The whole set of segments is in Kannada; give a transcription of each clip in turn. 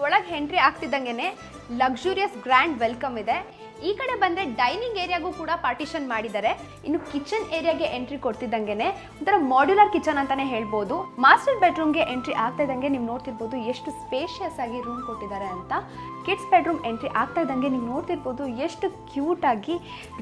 ಒಳಗೆ ಎಂಟ್ರಿ ಆಗ್ತಿದ್ದಂಗೆನೆ ಲಕ್ಸುರಿಯಸ್ ಗ್ರ್ಯಾಂಡ್ ವೆಲ್ಕಮ್ ಇದೆ. ಈ ಕಡೆ ಬಂದರೆ ಡೈನಿಂಗ್ ಏರಿಯಾಗೂ ಕೂಡ ಪಾರ್ಟಿಷನ್ ಮಾಡಿದ್ದಾರೆ. ಇನ್ನು ಕಿಚನ್ ಏರಿಯಾಗೆ ಎಂಟ್ರಿ ಕೊಡ್ತಿದ್ದಂಗೆನೆ ಒಂಥರ ಮಾಡ್ಯುಲರ್ ಕಿಚನ್ ಅಂತಾನೆ ಹೇಳ್ಬೋದು. ಮಾಸ್ಟರ್ ಬೆಡ್ರೂಮ್ಗೆ ಎಂಟ್ರಿ ಆಗ್ತಾ ಇದ್ದಂಗೆ ನೀವು ನೋಡ್ತಿರ್ಬೋದು ಎಷ್ಟು ಸ್ಪೇಷಿಯಸ್ ಆಗಿ ರೂಮ್ ಕೊಟ್ಟಿದ್ದಾರೆ ಅಂತ. ಕಿಡ್ಸ್ ಬೆಡ್ರೂಮ್ ಎಂಟ್ರಿ ಆಗ್ತಾ ಇದ್ದಂಗೆ ನೀವು ನೋಡ್ತಿರ್ಬೋದು ಎಷ್ಟು ಕ್ಯೂಟ್ ಆಗಿ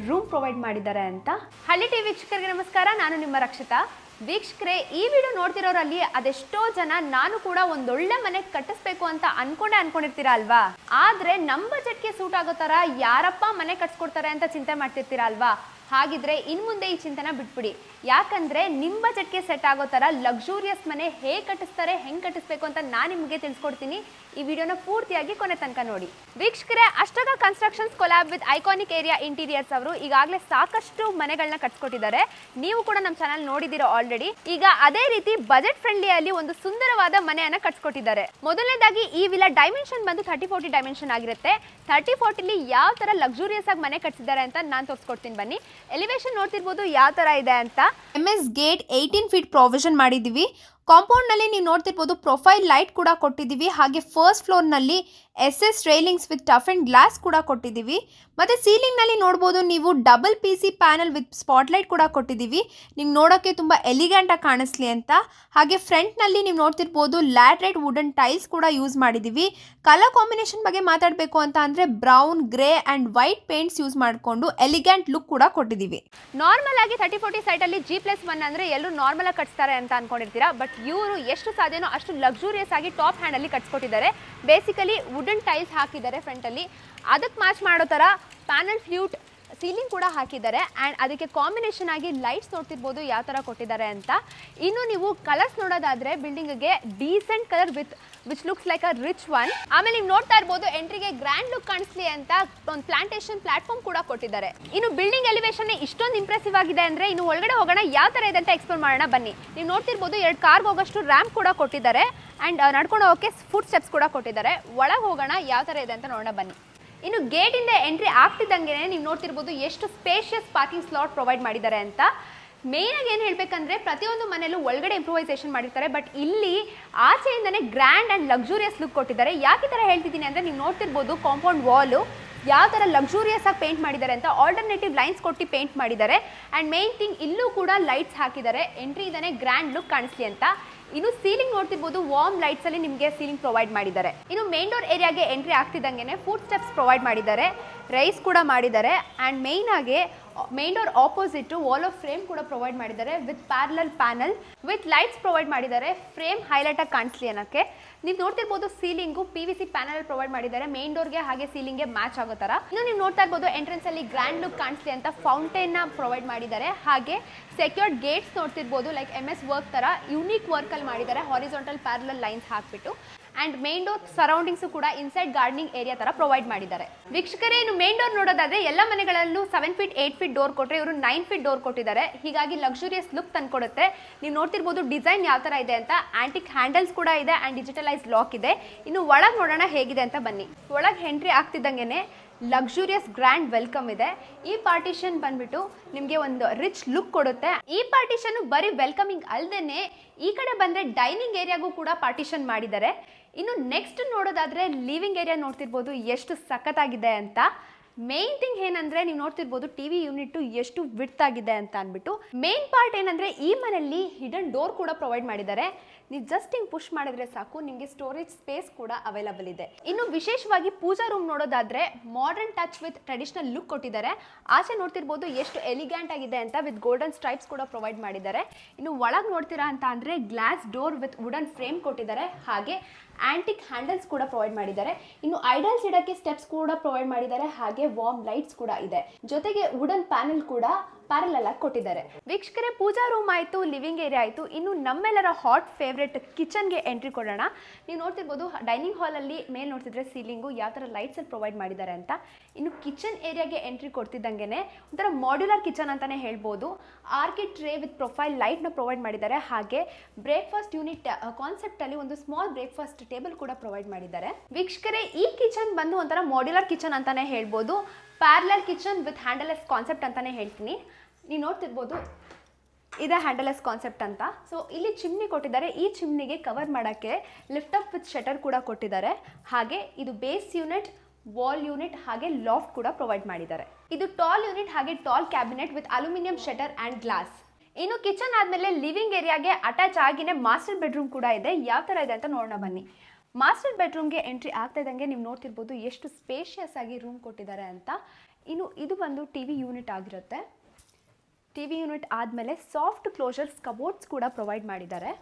ರೂಮ್ ಪ್ರೊವೈಡ್ ಮಾಡಿದ್ದಾರೆ ಅಂತ. ಹಳ್ಳಿ ಟಿವಿ ವೀಕ್ಷಕರಿಗೆ ನಮಸ್ಕಾರ, ನಾನು ನಿಮ್ಮ ರಕ್ಷಿತಾ. ವೀಕ್ಷಕರೇ, ಈ ವಿಡಿಯೋ ನೋಡ್ತಿರೋರಲ್ಲಿ ಅದೆಷ್ಟೋ ಜನ ನಾನು ಕೂಡ ಒಂದೊಳ್ಳೆ ಮನೆ ಕಟ್ಟಿಸ್ಬೇಕು ಅಂತ ಅನ್ಕೊಂಡಿರ್ತೀರಾ ಅಲ್ವಾ. ಆದ್ರೆ ನಮ್ಮ ಬಜೆಟ್ಗೆ ಸೂಟ್ ಆಗೋ ತರ ಯಾರಪ್ಪ ಮನೆ ಕಟ್ಸ್ಕೊಡ್ತಾರೆ ಅಂತ ಚಿಂತೆ ಮಾಡ್ತಿರ್ತೀರಾ ಅಲ್ವಾ. ಹಾಗಿದ್ರೆ ಇನ್ ಮುಂದೆ ಈ ಚಿಂತನ ಬಿಟ್ಬಿಡಿ. ಯಾಕಂದ್ರೆ ನಿಮ್ಮ ಬಜೆಟ್ಗೆ ಸೆಟ್ ಆಗೋ ತರ ಲಕ್ಸುರಿಯಸ್ ಮನೆ ಹೇಗೆ ಕಟ್ಟಿಸ್ತಾರೆ, ಹೆಂಗೆ ಕಟ್ಟಿಸ್ಬೇಕು ಅಂತ ನಾನು ನಿಮಗೆ ತಿಳಿಸ್ಕೊಡ್ತೀನಿ. ಈ ವಿಡಿಯೋನ ಪೂರ್ತಿಯಾಗಿ ಕೊನೆ ತನಕ ನೋಡಿ. ವೀಕ್ಷಕರೇ, ಅಷ್ಟಗ constructions collab with iconic area interiors ಅವರು ಈಗಾಗಲೇ ಸಾಕಷ್ಟು ಮನೆಗಳನ್ನ ಕಟ್ಸ್ಕೊಟ್ಟಿದ್ದಾರೆ. ನೀವು ಕೂಡ ನಮ್ಮ ಚಾನಲ್ ನೋಡಿದಿರೋ ಆಲ್ರೆಡಿ. ಈಗ ಅದೇ ರೀತಿ ಬಜೆಟ್ ಫ್ರೆಂಡ್ಲಿ ಅಲ್ಲಿ ಒಂದು ಸುಂದರವಾದ ಮನೆಯನ್ನ ಕಟ್ಸ್ಕೊಟ್ಟಿದ್ದಾರೆ. ಮೊದಲನೇದಾಗಿ ಈ ವಿಲಾ ಡೈಮೆನ್ಷನ್ ಬಂದು 30-40 ಡೈಮೆನ್ಷನ್ ಆಗಿರುತ್ತೆ. 30-40 ಯಾವ ತರ ಲಕ್ಸುರಿಯಸ್ ಆಗಿ ಮನೆ ಕಟ್ಸಿದ್ದಾರೆ ಅಂತ ನಾನು ತೋರಿಸ್ಕೊಡ್ತೀನಿ ಬನ್ನಿ. ಎಲಿವೇಶನ್ ನೋಡ್ತಿರ್ಬೋದು ಯಾವ ತರ ಇದೆ ಅಂತ. MS ಗೇಟ್ 18 ಫೀಟ್ ಪ್ರೊವಿಷನ್ ಮಾಡಿದೀವಿ. ಕಾಂಪೌಂಡ್ ನಲ್ಲಿ ನೀವು ನೋಡ್ತಿರ್ಬೋದು ಪ್ರೊಫೈಲ್ ಲೈಟ್ ಕೂಡ ಕೊಟ್ಟಿದ್ದೀವಿ. ಹಾಗೆ ಫಸ್ಟ್ ಫ್ಲೋರ್ ನಲ್ಲಿ SS railings with tough and glass ಕೂಡ ಕೊಟ್ಟಿದ್ದೀವಿ. ಮತ್ತೆ ಸೀಲಿಂಗ್ ನಲ್ಲಿ ನೋಡಬಹುದು ನೀವು double PC panel with spotlight ಕೂಡ ಕೊಟ್ಟಿದ್ದೀವಿ. ನಿಮ್ಗೆ ನೋಡೋಕೆ ತುಂಬಾ ಎಲಿಗೆಂಟ್ ಆಗಿ ಕಾಣಿಸ್ಲಿ ಅಂತ. ಹಾಗೆ ಫ್ರಂಟ್ ನಲ್ಲಿ ನೀವು ನೋಡ್ತಿರ್ಬೋದು ಲ್ಯಾಟ್ರೈಟ್ ವುಡನ್ ಟೈಲ್ಸ್ ಕೂಡ ಯೂಸ್ ಮಾಡಿದ್ದೀವಿ. ಕಲರ್ ಕಾಂಬಿನೇಷನ್ ಬಗ್ಗೆ ಮಾತಾಡಬೇಕು ಅಂತ ಅಂದ್ರೆ brown, grey and white paints use ಮಾಡಿಕೊಂಡು ಎಲಿಗೆಂಟ್ ಲುಕ್ ಕೂಡ ಕೊಟ್ಟಿದ್ದೀವಿ. ನಾರ್ಮಲ್ ಆಗಿ 30-40 ಸೈಟ್ ಅಲ್ಲಿ G+1 ಅಂದ್ರೆ ಎಲ್ಲರೂ ನಾರ್ಮಲ್ ಆಗಿ ಕಟ್ಸ್ತಾರೆ ಅಂತ ಅನ್ಕೊಂಡಿರ್ತೀರಾ. ಬಟ್ ಇವರು ಎಷ್ಟು ಸಾಧ್ಯನೋ ಅಷ್ಟು ಲಕ್ಸುರಿಯಸ್ ಆಗಿ ಟಾಪ್ ಹ್ಯಾಂಡ್ ಅಲ್ಲಿ ಕಟ್ಸ್ಕೊಟ್ಟಿದ್ದಾರೆ. ಬೇಸಿಕಲಿ ವುಡನ್ ಟೈಲ್ಸ್ ಹಾಕಿದ್ದಾರೆ ಫ್ರಂಟ್ ಅಲ್ಲಿ. ಅದಕ್ಕೆ ಮ್ಯಾಚ್ ಮಾಡೋ ತರ ಪ್ಯಾನಲ್ ಫ್ಲೂಟ್ ಸೀಲಿಂಗ್ ಕೂಡ ಹಾಕಿದ್ದಾರೆ. ಆ್ಯಂಡ್ ಅದಕ್ಕೆ ಕಾಂಬಿನೇಷನ್ ಆಗಿ ಲೈಟ್ಸ್ ನೋಡ್ತಿರ್ಬೋದು ಯಾವ ಥರ ಕೊಟ್ಟಿದ್ದಾರೆ ಅಂತ. ಇನ್ನು ನೀವು ಕಲರ್ಸ್ ನೋಡೋದಾದ್ರೆ ಬಿಲ್ಡಿಂಗ್ಗೆ decent colour which looks like a rich one. ಆಮೇಲೆ ನೀವು ನೋಡ್ತಾ ಇರ್ಬೋದು ಎಂಟ್ರಿಗೆ ಗ್ರ್ಯಾಂಡ್ ಲುಕ್ ಕಾಣಿಸ್ಲಿ ಅಂತ ಒಂದು ಪ್ಲಾಂಟೇಶನ್ ಪ್ಲಾಟ್ಫಾರ್ಮ್ ಕೂಡ ಕೊಟ್ಟಿದ್ದಾರೆ. ಇನ್ನು ಬಿಲ್ಡಿಂಗ್ ಎಲಿವೇಶನ್ ಇಷ್ಟೊಂದು ಇಂಪ್ರೆಸಿವ್ ಆಗಿದೆ ಅಂದ್ರೆ ಇನ್ನು ಒಳಗಡೆ ಹೋಗೋಣ ಯಾವ ಥರ ಇದೆ ಅಂತ ಎಕ್ಸ್ಪ್ಲೋರ್ ಮಾಡೋಣ ಬನ್ನಿ. ನೀವು ನೋಡ್ತಿರ್ಬೋದು 2 ಕಾರ್ಗೆ ಹೋಗೋಷ್ಟು ರ್ಯಾಂಪ್ ಕೂಡ ಕೊಟ್ಟಿದ್ದಾರೆ. ಆ್ಯಂಡ್ ನಡ್ಕೊಂಡು ಹೋಗೋಕ್ಕೆ ಫುಟ್ ಸ್ಟೆಪ್ಸ್ ಕೂಡ ಕೊಟ್ಟಿದ್ದಾರೆ. ಒಳಗೆ ಹೋಗೋಣ ಯಾವ ಥರ ಇದೆ ಅಂತ ನೋಡೋಣ ಬನ್ನಿ. ಇನ್ನು ಗೇಟಿಂದ ಎಂಟ್ರಿ ಆಗ್ತಿದ್ದಂಗೆ ನೀವು ನೋಡ್ತಿರ್ಬೋದು ಎಷ್ಟು ಸ್ಪೇಷಿಯಸ್ ಪಾರ್ಕಿಂಗ್ ಸ್ಲಾಟ್ ಪ್ರೊವೈಡ್ ಮಾಡಿದ್ದಾರೆ ಅಂತ. ಮೇಯ್ನಾಗಿ ಏನು ಹೇಳಬೇಕಂದ್ರೆ ಪ್ರತಿಯೊಂದು ಮನೆಯಲ್ಲೂ ಒಳಗಡೆ ಇಂಪ್ರೂವೈಸೇಷನ್ ಮಾಡಿರ್ತಾರೆ. ಬಟ್ ಇಲ್ಲಿ ಆಚೆಯಿಂದನೇ ಗ್ರ್ಯಾಂಡ್ ಆ್ಯಂಡ್ ಲಕ್ಸುರಿಯಸ್ ಲುಕ್ ಕೊಟ್ಟಿದ್ದಾರೆ. ಯಾಕೆ ಈ ಥರ ಹೇಳ್ತಿದ್ದೀನಿ ಅಂದರೆ ನೀವು ನೋಡ್ತಿರ್ಬೋದು ಕಾಂಪೌಂಡ್ ವಾಲು ಯಾವ ಥರ ಲಕ್ಸುರಿಯಸ್ ಆಗಿ ಪೇಂಟ್ ಮಾಡಿದ್ದಾರೆ ಅಂತ. ಆಲ್ಟರ್ನೇಟಿವ್ ಲೈನ್ಸ್ ಕೊಟ್ಟು ಪೇಂಟ್ ಮಾಡಿದ್ದಾರೆ. ಆ್ಯಂಡ್ ಮೇನ್ ಥಿಂಗ್ ಇಲ್ಲೂ ಕೂಡ ಲೈಟ್ಸ್ ಹಾಕಿದ್ದಾರೆ. ಎಂಟ್ರಿ ಇಂದನೇ ಗ್ರ್ಯಾಂಡ್ ಲುಕ್ ಕಾಣಿಸ್ಲಿ ಅಂತ. ಇನ್ನು ಸೀಲಿಂಗ್ ನೋಡ್ತಿರ್ಬೋದು ವಾರ್ಮ್ ಲೈಟ್ಸ್ ಅಲ್ಲಿ ನಿಮಗೆ ಸೀಲಿಂಗ್ ಪ್ರೊವೈಡ್ ಮಾಡಿದ್ದಾರೆ. ಇನ್ನು ಮೇನ್ ಡೋರ್ ಏರಿಯಾಗೆ ಎಂಟ್ರಿ ಆಗ್ತಿದ್ದಂಗೆ ಫುಡ್ ಸ್ಟೆಪ್ಸ್ ಪ್ರೊವೈಡ್ ಮಾಡಿದ್ದಾರೆ. ರೈಸ್ ಕೂಡ ಮಾಡಿದ್ದಾರೆ. ಆ್ಯಂಡ್ ಮೇಯ್ನ್ ಆಗಿ main door opposite wall of frame ಕೂಡ ಪ್ರೊವೈಡ್ ಮಾಡಿದ್ದಾರೆ with parallel panel with lights provide ಮಾಡಿದ್ದಾರೆ. ಫ್ರೇಮ್ ಹೈಲೈಟ್ ಆಗಿ ಕಾಣಿಸ್ಲಿ ಅನ್ನೋಕ್ಕೆ. ನೀವು ನೋಡ್ತಿರ್ಬೋದು ಸೀಲಿಂಗು PVC ಪ್ಯಾನಲ್ ಪ್ರೊವೈಡ್ ಮಾಡಿದ್ದಾರೆ ಮೇನ್ ಡೋರ್ಗೆ ಹಾಗೆ ಸೀಲಿಂಗ್ಗೆ ಮ್ಯಾಚ್ ಆಗೋ ಥರ. ಇನ್ನು ನೀವು ನೋಡ್ತಾ ಇರ್ಬೋದು ಎಂಟ್ರೆನ್ಸ್ ಅಲ್ಲಿ ಗ್ರ್ಯಾಂಡ್ ಲುಕ್ ಕಾಣಿಸ್ಲಿ ಅಂತ ಫೌಂಟೇನ್ ನ ಪ್ರೊವೈಡ್ ಮಾಡಿದ್ದಾರೆ. ಹಾಗೆ ಸೆಕ್ಯೂರ್ಡ್ ಗೇಟ್ಸ್ ನೋಡ್ತಿರ್ಬೋದು ಲೈಕ್ MS ವರ್ಕ್ ತರ ಯೂನಿಕ್ ವರ್ಕ್ ಅಲ್ಲಿ ಮಾಡಿದ್ದಾರೆ. ಹಾರಿಜಾಂಟಲ್ ಪ್ಯಾರಲಲ್ ಲೈನ್ಸ್ ಹಾಕ್ಬಿಟ್ಟು. ಆ್ಯಂಡ್ ಮೇನ್ ಡೋರ್ ಸರೌಂಡಿಂಗ್ಸು ಕೂಡ ಇನ್ಸೈಡ್ ಗಾರ್ಡನಿಂಗ್ ಏರಿಯಾ ಥರ ಪ್ರೊವೈಡ್ ಮಾಡಿದ್ದಾರೆ. ವೀಕ್ಷಕರೇ, ಇನ್ನು ಮೇನ್ ಡೋರ್ ನೋಡೋದಾದ್ರೆ ಎಲ್ಲ ಮನೆಗಳಲ್ಲೂ 7 ಫೀಟ್ 8 ಫೀಟ್ ಡೋರ್ ಕೊಟ್ಟರೆ ಇವರು 9 ಫೀಟ್ ಡೋರ್ ಕೊಟ್ಟಿದ್ದಾರೆ. ಹೀಗಾಗಿ ಲಕ್ಸುರಿಯಸ್ ಲುಕ್ ತಂದ್ಕೊಡುತ್ತೆ. ನೀವು ನೋಡ್ತಿರ್ಬೋದು ಡಿಸೈನ್ ಯಾವ ಥರ ಇದೆ ಅಂತ. ಆಂಟಿಕ್ ಹ್ಯಾಂಡಲ್ಸ್ ಕೂಡ ಇದೆ ಆ್ಯಂಡ್ ಡಿಜಿಟಲೈಸ್ ಲಾಕ್ ಇದೆ. ಇನ್ನು ಒಳಗೆ ನೋಡೋಣ ಹೇಗಿದೆ ಅಂತ ಬನ್ನಿ. ಒಳಗೆ ಎಂಟ್ರಿ ಆಗ್ತಿದ್ದಂಗೆ ಲಕ್ಸುರಿಯಸ್ ಗ್ರ್ಯಾಂಡ್ ವೆಲ್ಕಮ್ ಇದೆ. ಈ ಪಾರ್ಟಿಷನ್ ಬಂದ್ಬಿಟ್ಟು ನಿಮಗೆ ಒಂದು ರಿಚ್ ಲುಕ್ ಕೊಡುತ್ತೆ. ಈ ಪಾರ್ಟಿಷನ್ ಬರೀ ವೆಲ್ಕಮಿಂಗ್ ಅಲ್ಲದೇನೆ ಈ ಕಡೆ ಬಂದರೆ ಡೈನಿಂಗ್ ಏರಿಯಾಗೂ ಕೂಡ ಪಾರ್ಟಿಷನ್ ಮಾಡಿದ್ದಾರೆ. ಇನ್ನು ನೆಕ್ಸ್ಟ್ ನೋಡೋದಾದ್ರೆ ಲಿವಿಂಗ್ ಏರಿಯಾ ನೋಡ್ತಿರ್ಬೋದು ಎಷ್ಟು ಸಖತ್ತಾಗಿದೆ ಅಂತ. ಮೇನ್ ಥಿಂಗ್ ಏನಂದ್ರೆ ನೀವು ನೋಡ್ತಿರ್ಬೋದು TV ಯೂನಿಟ್ ಎಷ್ಟು ವಿಡ್ತ್ ಆಗಿದೆ ಅಂತ ಅಂದ್ಬಿಟ್ಟು. ಮೇನ್ ಪಾರ್ಟ್ ಏನಂದ್ರೆ ಈ ಮನೆಯಲ್ಲಿ ಹಿಡನ್ ಡೋರ್ ಕೂಡ ಪ್ರೊವೈಡ್ ಮಾಡಿದ್ದಾರೆ. ನೀವು ಜಸ್ಟ್ ಹಿಂಗ್ ಪುಷ್ ಮಾಡಿದ್ರೆ ಸಾಕು ನಿಮಗೆ ಸ್ಟೋರೇಜ್ ಸ್ಪೇಸ್ ಕೂಡ ಅವೈಲಬಲ್ ಇದೆ. ಇನ್ನು ವಿಶೇಷವಾಗಿ ಪೂಜಾ ರೂಮ್ ನೋಡೋದಾದ್ರೆ modern touch with traditional look ಕೊಟ್ಟಿದ್ದಾರೆ. ಆಚೆ ನೋಡ್ತಿರ್ಬೋದು ಎಷ್ಟು ಎಲಿಗ್ಯಾಂಟ್ ಆಗಿದೆ ಅಂತ ವಿತ್ ಗೋಲ್ಡನ್ ಸ್ಟ್ರೈಪ್ಸ್ ಕೂಡ ಪ್ರೊವೈಡ್ ಮಾಡಿದ್ದಾರೆ. ಇನ್ನು ಒಳಗೆ ನೋಡ್ತೀರಾ ಅಂತ ಅಂದ್ರೆ glass door with wooden frame ಕೊಟ್ಟಿದ್ದಾರೆ. ಹಾಗೆ ಆಂಟಿಕ್ ಹ್ಯಾಂಡಲ್ಸ್ ಕೂಡ ಪ್ರೊವೈಡ್ ಮಾಡಿದ್ದಾರೆ. ಇನ್ನು ಐಡಲ್ಸ್ ಇಡಕ್ಕೆ ಸ್ಟೆಪ್ಸ್ ಕೂಡ ಪ್ರೊವೈಡ್ ಮಾಡಿದ್ದಾರೆ. ಹಾಗೆ ವಾರ್ಮ್ ಲೈಟ್ಸ್ ಕೂಡ ಇದೆ. ಜೊತೆಗೆ ವುಡನ್ ಪ್ಯಾನೆಲ್ ಕೂಡ ಪ್ಯಾರಲಲ್ ಆಗಿ ಕೊಟ್ಟಿದ್ದಾರೆ. ವೀಕ್ಷಕರೇ, ಪೂಜಾ ರೂಮ್ ಆಯಿತು, ಲಿವಿಂಗ್ ಏರಿಯಾ ಆಯಿತು. ಇನ್ನು ನಮ್ಮೆಲ್ಲರ ಹಾಟ್ ಫೇವ್ರೆಟ್ ಕಿಚನ್ಗೆ ಎಂಟ್ರಿ ಕೊಡೋಣ. ನೀವು ನೋಡ್ತಿರ್ಬೋದು ಡೈನಿಂಗ್ ಹಾಲಲ್ಲಿ ಮೇಲೆ ನೋಡ್ತಿದ್ರೆ ಸೀಲಿಂಗು ಯಾವ ಥರ ಲೈಟ್ಸಲ್ಲಿ ಪ್ರೊವೈಡ್ ಮಾಡಿದ್ದಾರೆ ಅಂತ. ಇನ್ನು ಕಿಚನ್ ಏರಿಯಾಗೆ ಎಂಟ್ರಿ ಕೊಡ್ತಿದ್ದಂಗೆ ಒಂಥರ ಮಾಡ್ಯುಲರ್ ಕಿಚನ್ ಅಂತಲೇ ಹೇಳ್ಬೋದು. ಆರ್ಕಿಡ್ ಟ್ರೇ ವಿತ್ ಪ್ರೊಫೈಲ್ ಲೈಟ್ನ ಪ್ರೊವೈಡ್ ಮಾಡಿದ್ದಾರೆ. ಹಾಗೆ ಬ್ರೇಕ್ಫಾಸ್ಟ್ ಯೂನಿಟ್ ಕಾನ್ಸೆಪ್ಟಲ್ಲಿ ಒಂದು ಸ್ಮಾಲ್ ಬ್ರೇಕ್ಫಾಸ್ಟ್ ಟೇಬಲ್ ಕೂಡ ಪ್ರೊವೈಡ್ ಮಾಡಿದ್ದಾರೆ. ವೀಕ್ಷಕರೇ, ಈ ಕಿಚನ್ ಬಂದು ಒಂಥರ ಮಾಡ್ಯುಲರ್ ಕಿಚನ್ ಅಂತಲೇ ಹೇಳ್ಬೋದು. ಪ್ಯಾರಲಲ್ ಕಿಚನ್ ವಿತ್ ಹ್ಯಾಂಡಲ್ಲೆಸ್ ಕಾನ್ಸೆಪ್ಟ್ ಅಂತಲೇ ಹೇಳ್ತೀನಿ. ನೀವು ನೋಡ್ತಿರ್ಬೋದು ಇದೇ ಹ್ಯಾಂಡಲ್ಲೆಸ್ ಕಾನ್ಸೆಪ್ಟ್ ಅಂತ. ಸೊ ಇಲ್ಲಿ ಚಿಮ್ನಿ ಕೊಟ್ಟಿದ್ದಾರೆ. ಈ ಚಿಮ್ನಿಗೆ ಕವರ್ ಮಾಡೋಕ್ಕೆ ಲಿಫ್ಟ್ ಅಪ್ ವಿತ್ ಶಟರ್ ಕೂಡ ಕೊಟ್ಟಿದ್ದಾರೆ. ಹಾಗೆ ಇದು ಬೇಸ್ ಯೂನಿಟ್, ವಾಲ್ ಯೂನಿಟ್ ಹಾಗೆ ಲಾಫ್ಟ್ ಕೂಡ ಪ್ರೊವೈಡ್ ಮಾಡಿದ್ದಾರೆ. ಇದು ಟಾಲ್ ಯೂನಿಟ್ ಹಾಗೆ tall cabinet with aluminium shutter and glass. ಇನ್ನು ಕಿಚನ್ ಆದಮೇಲೆ ಲಿವಿಂಗ್ ಏರಿಯಾಗೆ ಅಟ್ಯಾಚ್ ಆಗಿನೇ ಮಾಸ್ಟರ್ ಬೆಡ್ರೂಮ್ ಕೂಡ ಇದೆ. ಯಾವ ಥರ ಇದೆ ಅಂತ ನೋಡೋಣ ಬನ್ನಿ. ಮಾಸ್ಟರ್ ಬೆಡ್ರೂಮ್ಗೆ ಎಂಟ್ರಿ ಆಗ್ತಾ ಇದ್ದಂಗೆ ನೀವು ನೋಡ್ತಿರ್ಬೋದು ಎಷ್ಟು ಸ್ಪೇಷಿಯಸ್ ಆಗಿ ರೂಮ್ ಕೊಟ್ಟಿದ್ದಾರೆ ಅಂತ. ಇನ್ನು ಇದು ಬಂದು ಟಿ ವಿ ಯೂನಿಟ್ ಆಗಿರುತ್ತೆ. ಟಿ ವಿ ಯೂನಿಟ್ ಆದಮೇಲೆ ಸಾಫ್ಟ್ ಕ್ಲೋಷರ್ಸ್ ಕಬೋರ್ಡ್ಸ್ ಕೂಡ ಪ್ರೊವೈಡ್ ಮಾಡಿದ್ದಾರೆ.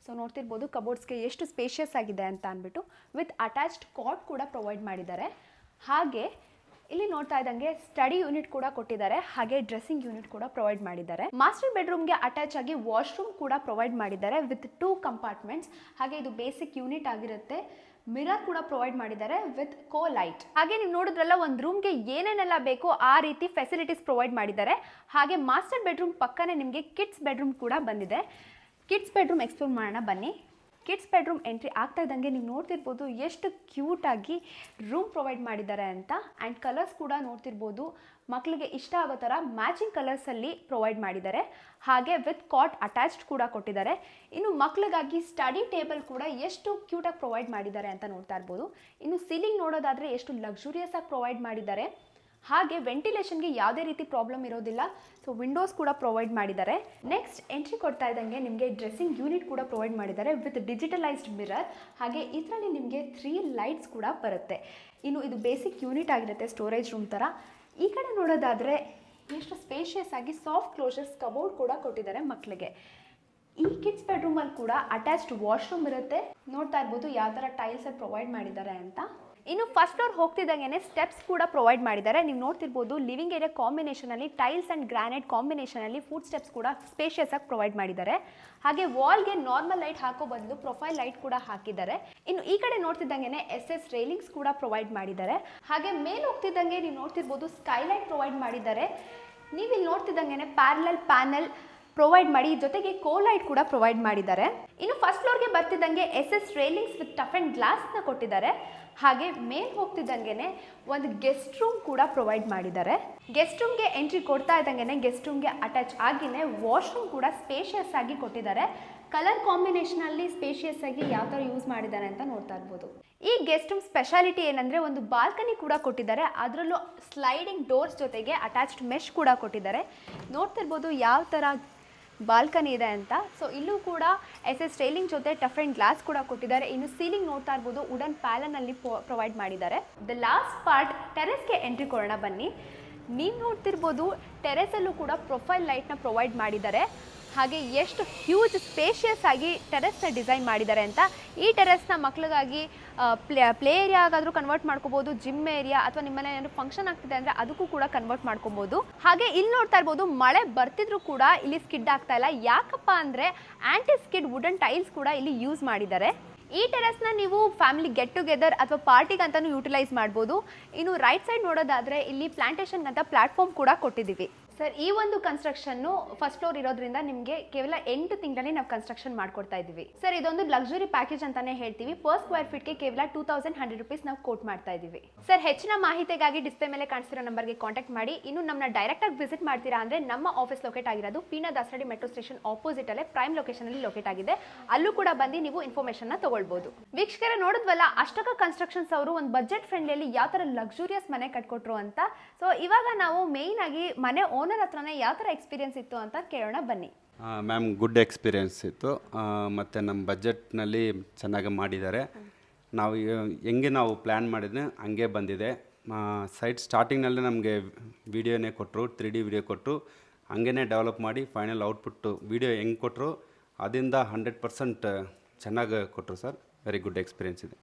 ಸೊ ನೋಡ್ತಿರ್ಬೋದು ಕಬೋರ್ಡ್ಸ್ಗೆ ಎಷ್ಟು ಸ್ಪೇಷಿಯಸ್ ಆಗಿದೆ ಅಂತ ಅಂದ್ಬಿಟ್ಟು ವಿತ್ ಅಟ್ಯಾಚ್ಡ್ ಕಾಟ್ ಕೂಡ ಪ್ರೊವೈಡ್ ಮಾಡಿದ್ದಾರೆ. ಹಾಗೆ ಇಲ್ಲಿ ನೋಡ್ತಾ ಇದ್ದಂಗೆ ಸ್ಟಡಿ ಯೂನಿಟ್ ಕೂಡ ಕೊಟ್ಟಿದ್ದಾರೆ. ಹಾಗೆ ಡ್ರೆಸ್ಸಿಂಗ್ ಯೂನಿಟ್ ಕೂಡ ಪ್ರೊವೈಡ್ ಮಾಡಿದ್ದಾರೆ. ಮಾಸ್ಟರ್ ಬೆಡ್ರೂಮ್ಗೆ ಅಟ್ಯಾಚ್ ಆಗಿ ವಾಶ್ರೂಮ್ ಕೂಡ ಪ್ರೊವೈಡ್ ಮಾಡಿದ್ದಾರೆ ವಿತ್ 2 ಕಂಪಾರ್ಟ್ಮೆಂಟ್ಸ್. ಹಾಗೆ ಇದು ಬೇಸಿಕ್ ಯೂನಿಟ್ ಆಗಿರುತ್ತೆ. ಮಿರರ್ ಕೂಡ ಪ್ರೊವೈಡ್ ಮಾಡಿದ್ದಾರೆ ವಿತ್ ಕೋ ಲೈಟ್. ಹಾಗೆ ನೀವು ನೋಡಿದ್ರಲ್ಲ ಒಂದು ರೂಮ್ಗೆ ಏನೇನೆಲ್ಲ ಬೇಕೋ ಆ ರೀತಿ ಫೆಸಿಲಿಟೀಸ್ ಪ್ರೊವೈಡ್ ಮಾಡಿದ್ದಾರೆ. ಹಾಗೆ ಮಾಸ್ಟರ್ ಬೆಡ್ರೂಮ್ ಪಕ್ಕನೇ ನಿಮಗೆ ಕಿಡ್ಸ್ ಬೆಡ್ರೂಮ್ ಕೂಡ ಬಂದಿದೆ. ಕಿಡ್ಸ್ ಬೆಡ್ರೂಮ್ ಎಕ್ಸ್ಪ್ಲೋರ್ ಮಾಡೋಣ ಬನ್ನಿ. ಕಿಡ್ಸ್ ಬೆಡ್ರೂಮ್ ಎಂಟ್ರಿ ಆಗ್ತಾ ಇದ್ದಂಗೆ ನೀವು ನೋಡ್ತಿರ್ಬೋದು ಎಷ್ಟು ಕ್ಯೂಟಾಗಿ ರೂಮ್ ಪ್ರೊವೈಡ್ ಮಾಡಿದ್ದಾರೆ ಅಂತ. ಆ್ಯಂಡ್ ಕಲರ್ಸ್ ಕೂಡ ನೋಡ್ತಿರ್ಬೋದು ಮಕ್ಕಳಿಗೆ ಇಷ್ಟ ಆಗೋ ಥರ ಮ್ಯಾಚಿಂಗ್ ಕಲರ್ಸಲ್ಲಿ ಪ್ರೊವೈಡ್ ಮಾಡಿದ್ದಾರೆ. ಹಾಗೆ ವಿತ್ ಕಾಟ್ ಅಟ್ಯಾಚ್ಡ್ ಕೂಡ ಕೊಟ್ಟಿದ್ದಾರೆ. ಇನ್ನು ಮಕ್ಕಳಿಗಾಗಿ ಸ್ಟಡಿ ಟೇಬಲ್ ಕೂಡ ಎಷ್ಟು ಕ್ಯೂಟಾಗಿ ಪ್ರೊವೈಡ್ ಮಾಡಿದ್ದಾರೆ ಅಂತ ನೋಡ್ತಾ ಇರ್ಬೋದು. ಇನ್ನು ಸೀಲಿಂಗ್ ನೋಡೋದಾದರೆ ಎಷ್ಟು ಲಕ್ಸುರಿಯಸ್ ಆಗಿ ಪ್ರೊವೈಡ್ ಮಾಡಿದ್ದಾರೆ. ಹಾಗೆ ವೆಂಟಿಲೇಷನ್ಗೆ ಯಾವುದೇ ರೀತಿ ಪ್ರಾಬ್ಲಮ್ ಇರೋದಿಲ್ಲ. ಸೊ ವಿಂಡೋಸ್ ಕೂಡ ಪ್ರೊವೈಡ್ ಮಾಡಿದ್ದಾರೆ. ನೆಕ್ಸ್ಟ್ ಎಂಟ್ರಿ ಕೊಡ್ತಾ ಇದ್ದಂಗೆ ನಿಮಗೆ ಡ್ರೆಸ್ಸಿಂಗ್ ಯೂನಿಟ್ ಕೂಡ ಪ್ರೊವೈಡ್ ಮಾಡಿದ್ದಾರೆ ವಿತ್ ಡಿಜಿಟಲೈಸ್ಡ್ ಮಿರರ್. ಹಾಗೆ ಇದರಲ್ಲಿ ನಿಮಗೆ 3 ಲೈಟ್ಸ್ ಕೂಡ ಬರುತ್ತೆ. ಇನ್ನು ಇದು ಬೇಸಿಕ್ ಯೂನಿಟ್ ಆಗಿರುತ್ತೆ ಸ್ಟೋರೇಜ್ ರೂಮ್ ಥರ. ಈ ಕಡೆ ನೋಡೋದಾದರೆ ಎಷ್ಟು ಸ್ಪೇಷಿಯಸ್ ಆಗಿ ಸಾಫ್ಟ್ ಕ್ಲೋಷರ್ಸ್ ಕಬೋರ್ಡ್ ಕೂಡ ಕೊಟ್ಟಿದ್ದಾರೆ ಮಕ್ಕಳಿಗೆ. ಈ ಕಿಡ್ಸ್ ಬೆಡ್ರೂಮಲ್ಲಿ ಕೂಡ ಅಟ್ಯಾಚ್ಡ್ ವಾಶ್ರೂಮ್ ಇರುತ್ತೆ. ನೋಡ್ತಾ ಇರ್ಬೋದು ಯಾವ ಥರ ಟೈಲ್ಸಲ್ಲಿ ಪ್ರೊವೈಡ್ ಮಾಡಿದ್ದಾರೆ ಅಂತ. ಇನ್ನು ಫಸ್ಟ್ ಫ್ಲೋರ್ ಹೋಗ್ತಿದ್ದಂಗೆ ಸ್ಟೆಪ್ಸ್ ಕೂಡ ಪ್ರೊವೈಡ್ ಮಾಡಿದ್ದಾರೆ. ನೀವು ನೋಡ್ತಿರ್ಬೋದು ಲಿವಿಂಗ್ ಏರಿಯಾ ಕಾಂಬಿನೇಷನಲ್ಲಿ ಟೈಲ್ಸ್ ಆ್ಯಂಡ್ ಗ್ರಾನೈಟ್ ಕಾಂಬಿನೇಷನಲ್ಲಿ ಫುಡ್ ಸ್ಟೆಪ್ಸ್ ಕೂಡ ಸ್ಪೇಷಿಯಸ್ ಆಗಿ ಪ್ರೊವೈಡ್ ಮಾಡಿದ್ದಾರೆ. ಹಾಗೆ ವಾಲ್ಗೆ ನಾರ್ಮಲ್ ಲೈಟ್ ಹಾಕೋ ಬದಲು ಪ್ರೊಫೈಲ್ ಲೈಟ್ ಕೂಡ ಹಾಕಿದ್ದಾರೆ. ಇನ್ನು ಈ ಕಡೆ ನೋಡ್ತಿದ್ದಂಗೆ SS ರೈಲಿಂಗ್ಸ್ ಕೂಡ ಪ್ರೊವೈಡ್ ಮಾಡಿದ್ದಾರೆ. ಹಾಗೆ ಮೇಲೆ ಹೋಗ್ತಿದ್ದಂಗೆ ನೀವು ನೋಡ್ತಿರ್ಬೋದು ಸ್ಕೈಲೈಟ್ ಪ್ರೊವೈಡ್ ಮಾಡಿದ್ದಾರೆ. ನೀವು ಇಲ್ಲಿ ನೋಡ್ತಿದ್ದಂಗೆ ಪ್ಯಾರಲಲ್ ಪ್ಯಾನಲ್ ಪ್ರೊವೈಡ್ ಮಾಡಿ ಜೊತೆಗೆ ಕೋಲೈಟ್ ಕೂಡ ಪ್ರೊವೈಡ್ ಮಾಡಿದ್ದಾರೆ. ಇನ್ನು ಫಸ್ಟ್ ಫ್ಲೋರ್ಗೆ ಬರ್ತಿದ್ದಂಗೆ SS railings with tough and ಗ್ಲಾಸ್ನ ಕೊಟ್ಟಿದ್ದಾರೆ. ಹಾಗೆ ಮೇಲೆ ಹೋಗ್ತಿದ್ದಂಗೆ ಒಂದು ಗೆಸ್ಟ್ ರೂಮ್ ಕೂಡ ಪ್ರೊವೈಡ್ ಮಾಡಿದ್ದಾರೆ. ಗೆಸ್ಟ್ ರೂಮ್ಗೆ ಎಂಟ್ರಿ ಕೊಡ್ತಾ ಇದ್ದಂಗೆ ಗೆಸ್ಟ್ ರೂಮ್ಗೆ ಅಟ್ಯಾಚ್ ಆಗಿನೇ ವಾಶ್ರೂಮ್ ಕೂಡ ಸ್ಪೇಷಿಯಸ್ ಆಗಿ ಕೊಟ್ಟಿದ್ದಾರೆ. ಕಲರ್ ಕಾಂಬಿನೇಷನಲ್ಲಿ ಸ್ಪೇಷಿಯಸ್ ಆಗಿ ಯಾವ ಥರ ಯೂಸ್ ಮಾಡಿದ್ದಾರೆ ಅಂತ ನೋಡ್ತಾ ಇರ್ಬೋದು. ಈ ಗೆಸ್ಟ್ ರೂಮ್ ಸ್ಪೆಷಾಲಿಟಿ ಏನಂದರೆ ಒಂದು ಬಾಲ್ಕನಿ ಕೂಡ ಕೊಟ್ಟಿದ್ದಾರೆ. ಅದರಲ್ಲೂ ಸ್ಲೈಡಿಂಗ್ ಡೋರ್ಸ್ ಜೊತೆಗೆ ಅಟ್ಯಾಚ್ಡ್ ಮೆಶ್ ಕೂಡ ಕೊಟ್ಟಿದ್ದಾರೆ. ನೋಡ್ತಿರ್ಬೋದು ಯಾವ ಥರ ಬಾಲ್ಕನಿ ಇದೆ ಅಂತ. ಸೊ ಇಲ್ಲೂ ಕೂಡ SS ರೈಲಿಂಗ್ ಜೊತೆ ಟಫ್ ಆ್ಯಂಡ್ ಗ್ಲಾಸ್ ಕೂಡ ಕೊಟ್ಟಿದ್ದಾರೆ. ಇನ್ನು ಸೀಲಿಂಗ್ ನೋಡ್ತಾ ಇರ್ಬೋದು ವುಡನ್ ಪ್ಯಾನಲ್ನಲ್ಲಿ ಪ್ರೊವೈಡ್ ಮಾಡಿದ್ದಾರೆ. ದ ಲಾಸ್ಟ್ ಪಾರ್ಟ್ ಟೆರೆಸ್ಗೆ ಎಂಟ್ರಿ ಕೊಡೋಣ ಬನ್ನಿ. ನೀವು ನೋಡ್ತಿರ್ಬೋದು ಟೆರೆಸಲ್ಲೂ ಕೂಡ ಪ್ರೊಫೈಲ್ ಲೈಟ್ನ ಪ್ರೊವೈಡ್ ಮಾಡಿದ್ದಾರೆ. ಹಾಗೆ ಎಷ್ಟು ಹ್ಯೂಜ್ ಸ್ಪೇಷಿಯಸ್ ಆಗಿ ಟೆರೆಸ್ನ ಡಿಸೈನ್ ಮಾಡಿದ್ದಾರೆ ಅಂತ. ಈ ಟೆರೆಸ್ನ ಮಕ್ಕಳಿಗಾಗಿ ಪ್ಲೇ ಏರಿಯಾ ಆಗಾದರೂ ಕನ್ವರ್ಟ್ ಮಾಡ್ಕೋಬೋದು, ಜಿಮ್ ಏರಿಯಾ ಅಥವಾ ನಿಮ್ಮನೆ ಏನಾದರೂ ಫಂಕ್ಷನ್ ಆಗ್ತಿದೆ ಅಂದರೆ ಅದಕ್ಕೂ ಕೂಡ ಕನ್ವರ್ಟ್ ಮಾಡ್ಕೋಬೋದು. ಹಾಗೆ ಇಲ್ಲಿ ನೋಡ್ತಾ ಇರ್ಬೋದು ಮಳೆ ಬರ್ತಿದ್ರು ಕೂಡ ಇಲ್ಲಿ ಸ್ಕಿಡ್ ಆಗ್ತಾ ಇಲ್ಲ. ಯಾಕಪ್ಪ ಅಂದರೆ ಆ್ಯಂಟಿ ಸ್ಕಿಡ್ ವುಡನ್ ಟೈಲ್ಸ್ ಕೂಡ ಇಲ್ಲಿ ಯೂಸ್ ಮಾಡಿದ್ದಾರೆ. ಈ ಟೆರೆಸ್ನ ನೀವು ಫ್ಯಾಮಿಲಿ ಗೆಟ್ ಟುಗೆದರ್ ಅಥವಾ ಪಾರ್ಟಿಗೆ ಅಂತಲೂ ಯೂಟಿಲೈಸ್ ಮಾಡ್ಬೋದು. ಇನ್ನು ರೈಟ್ ಸೈಡ್ ನೋಡೋದಾದರೆ ಇಲ್ಲಿ ಪ್ಲಾಂಟೇಶನ್ ಅಂತ ಪ್ಲಾಟ್ಫಾರ್ಮ್ ಕೂಡ ಕೊಟ್ಟಿದ್ದೀವಿ. ಸರ್ ಈ ಒಂದು ಕನ್ಸ್ಟ್ರಕ್ಷನ್ನು ಫಸ್ಟ್ ಫ್ಲೋರ್ ಇರೋದ್ರಿಂದ ನಿಮಗೆ ಕೇವಲ 8 ತಿಂಗಳಲ್ಲಿ ನಾವು ಕನ್ಸ್ಟ್ರಕ್ಷನ್ ಮಾಡ್ಕೊಡ್ತಾ ಇದ್ದೀವಿ. ಸರ್ ಇದೊಂದು ಲಕ್ಸುರಿ ಪ್ಯಾಕೇಜ್ ಅಂತಾನೆ ಹೇಳ್ತೀವಿ. ಪರ್ ಸ್ಕ್ವೇರ್ ಫೀಟ್ಗೆ ಕೇವಲ 2100 ರೂಪೀಸ್ ನಾವು ಕೋಟ್ ಮಾಡ್ತಾ ಇದ್ದೀವಿ. ಸರ್ ಹೆಚ್ಚಿನ ಮಾಹಿತಿಗಾಗಿ ಡಿಸ್ಪ್ಲೇ ಮೇಲೆ ಕಾಣಿಸ್ತಿರೋ ನಂಬರ್ಗೆ ಕಾಂಟ್ಯಾಕ್ಟ್ ಮಾಡಿ. ಇನ್ನು ನಮ್ಮನ್ನ ಡೈರೆಕ್ಟಾಗಿ ವಿಸಿಟ್ ಮಾಡ್ತೀರಾ ಅಂದರೆ ನಮ್ಮ ಆಫೀಸ್ ಲೊಕೇಟ್ ಆಗಿರೋದು ಪೀನಾ ದಾಸರಳ್ಳಿ ಮೆಟ್ರೋ ಸ್ಟೇಷನ್ ಆಪೋಸಿಟಲ್ಲೇ ಪ್ರೈಮ್ ಲೊಕೇಶನಲ್ಲಿ ಲೊಕೇಟ್ ಆಗಿದೆ. ಅಲ್ಲೂ ಕೂಡ ಬಂದು ನೀವು ಇನ್ಫಾರ್ಮೇಷನ್ನ ತಗೊಳ್ಬೋದು. ವೀಕ್ಷಕರೇ ನೋಡಿದ್ವಲ್ಲ ಅಷ್ಟಕ ಕನ್ಸ್ಟ್ರಕ್ಷನ್ಸ್ ಅವರು ಒಂದು ಬಜೆಟ್ ಫ್ರೆಂಡ್ಲಿಯಲ್ಲಿ ಯಾವ ಥರ ಲಕ್ಸುರಿಯಸ್ ಮನೆ ಕಟ್ಕೊಟ್ರು ಅಂತ. ಸೊ ಇವಾಗ ನಾವು ಮೇಯ್ನ್ ಆಗಿ ಮನೆ ಓನರ್ ಹತ್ರನೇ ಯಾವ ಥರ ಎಕ್ಸ್ಪೀರಿಯನ್ಸ್ ಇತ್ತು ಅಂತ ಕೇಳೋಣ ಬನ್ನಿ. ಮ್ಯಾಮ್ ಗುಡ್ ಎಕ್ಸ್ಪೀರಿಯನ್ಸ್ ಇತ್ತು. ಮತ್ತು ನಮ್ಮ ಬಜೆಟ್ನಲ್ಲಿ ಚೆನ್ನಾಗಿ ಮಾಡಿದ್ದಾರೆ. ನಾವು ಹೆಂಗೆ ನಾವು ಪ್ಲ್ಯಾನ್ ಮಾಡಿದ್ರೆ ಹಂಗೆ ಬಂದಿದೆ. ಸೈಟ್ ಸ್ಟಾರ್ಟಿಂಗ್ನಲ್ಲೇ ನಮಗೆ ವಿಡಿಯೋನೇ ಕೊಟ್ಟರು, 3D ವಿಡಿಯೋ ಕೊಟ್ಟರು. ಹಂಗೇ ಡೆವಲಪ್ ಮಾಡಿ ಫೈನಲ್ ಔಟ್ಪುಟ್ಟು ವಿಡಿಯೋ ಹೆಂಗೆ ಕೊಟ್ಟರು ಅದರಿಂದ 100% ಚೆನ್ನಾಗಿ ಕೊಟ್ಟರು ಸರ್. ವೆರಿ ಗುಡ್ ಎಕ್ಸ್ಪೀರಿಯನ್ಸ್ ಇದೆ.